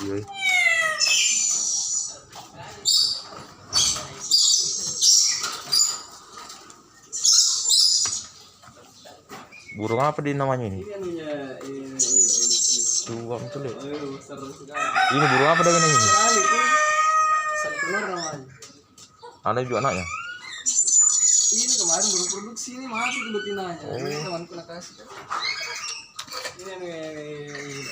Iya. Burung apa di namanya ini? Ini anunya, ini. Tuh, betul ya. Seru sekali. Ini burung apa dengan ini? Sekali tuh. Telur namanya. Ada juga anaknya. Ini kemarin baru produksi ini mati tuh betinanya. Ini temanku nak kasih kan. Ini nih.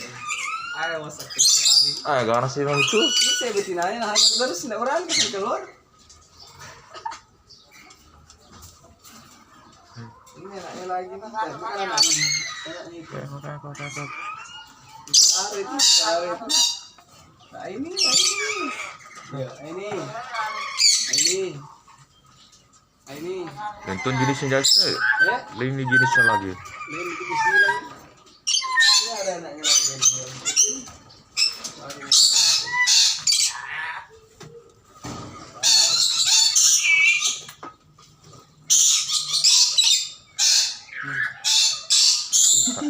Ayo masak sekali. Ganas sih memang itu. Ini saya betinanya nah terus tidak orang kasih keluar. Ini anaknya lagi nih. Bukan anaknya. Anaknya itu. Cari itu. Nah ini. Ya, ini. Tentu jenisnya jasa. Ya. Ini jenisnya lagi. Ini kecil lagi. Ini ada anaknya lagi.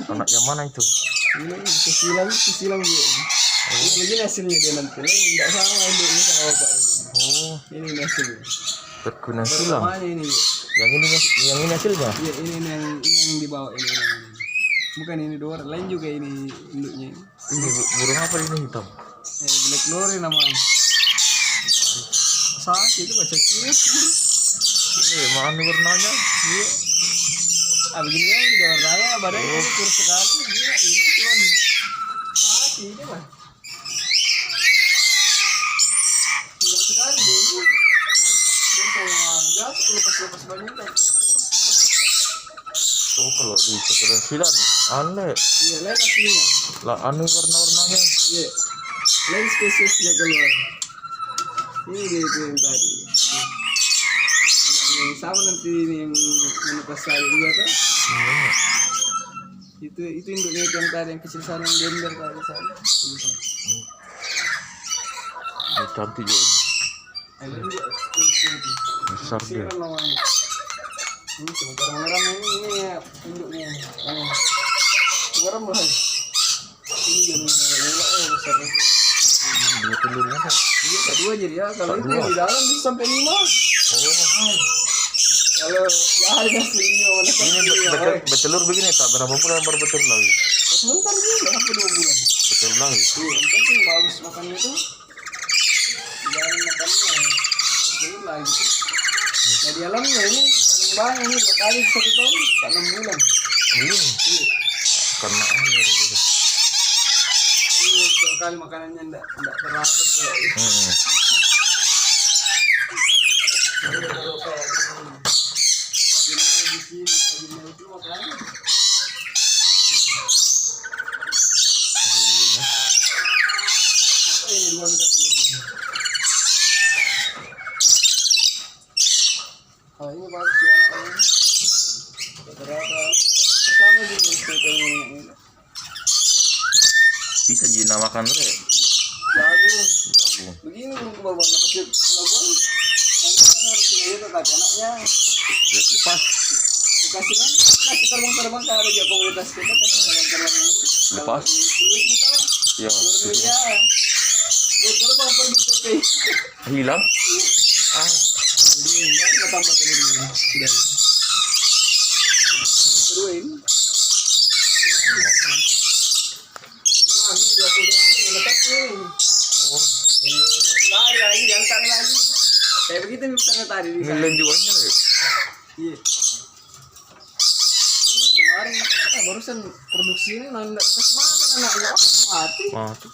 Anak yang mana itu? Ini kecilan dia. Ini begini hasilnya dia nanti. Ini tidak sama induknya sama bapak ini. Oh, Ini hasilnya. terkena silang. Bersamanya ini. Yang ini hasilnya? Iya ini yang dibawa ini. Bukan ini dua lain juga ini induknya. Ini burung apa ini hitam? Black Glory namanya. Sakit itu baca kius. Ini mana warnanya? Iya. Begini aja dia warnanya badannya kurus sekali. Dia ini cuman sakit ini mah. Tidak sekali dulu. Dia kayak jatuh lepas banyak kan. Oh, kalau di keterangan aneh. Iya, lain aslinya. Lah aneh warna-warnanya. Iya. Lain spesiesnya keluar. Ini dia itu yang tadi. Yang sama nanti ini yang menetas tadi juga tuh. Itu induknya itu yang tadi yang kecil sana yang gender tadi sana. Ini cantik juga. Ada juga Besar dia. Ini sementara mengeram ini ya induknya. Mengeram lah. Ini jangan besar. Dua telurnya kan? Iya, dua jadi ya. Kalau itu Dua. di dalam bisa sampai 5. Oh. Kalau ya ada sini Ini bertelur begini tak berapa bulan baru bertelur lagi? sebentar sih udah hampir 2 bulan. Bertelur lagi. Iya, yang penting bagus makannya tuh. Jangan makannya belum lagi tuh. Nah di alamnya ini paling banyak ini 2 kali 1 tahun 6 bulan. Ini Iya. karena aneh. Ini 2 kali makanannya enggak teratur kayak itu. Kalau kayak di sini, itu makanannya. Apa ini 2 minta telurnya? Oh ini bagus ya anaknya. Rata-rata pertama juga ini. Bisa dinamakan le. Bagus. Jago. Begini baru kasih pelabuhan. Nanti kan harus lihat kata anaknya. Lepas. Kasih terbang kan ada juga komunitas kita kasih terbang. Lepas. Kulit kita. Ya. Ya. Buat terbang pergi ke PI. Hilang. Jadi enggak tambah telurnya. Sudah. Teruin. Wah, ini 20 hari letak nih. Oh. 20 hari lagi diangkat lagi. Kayak begitu misalnya tadi di sana. Nilai jualnya le. Iya. Ini kemarin barusan produksi ini nggak kasih makan anaknya mati. Mati.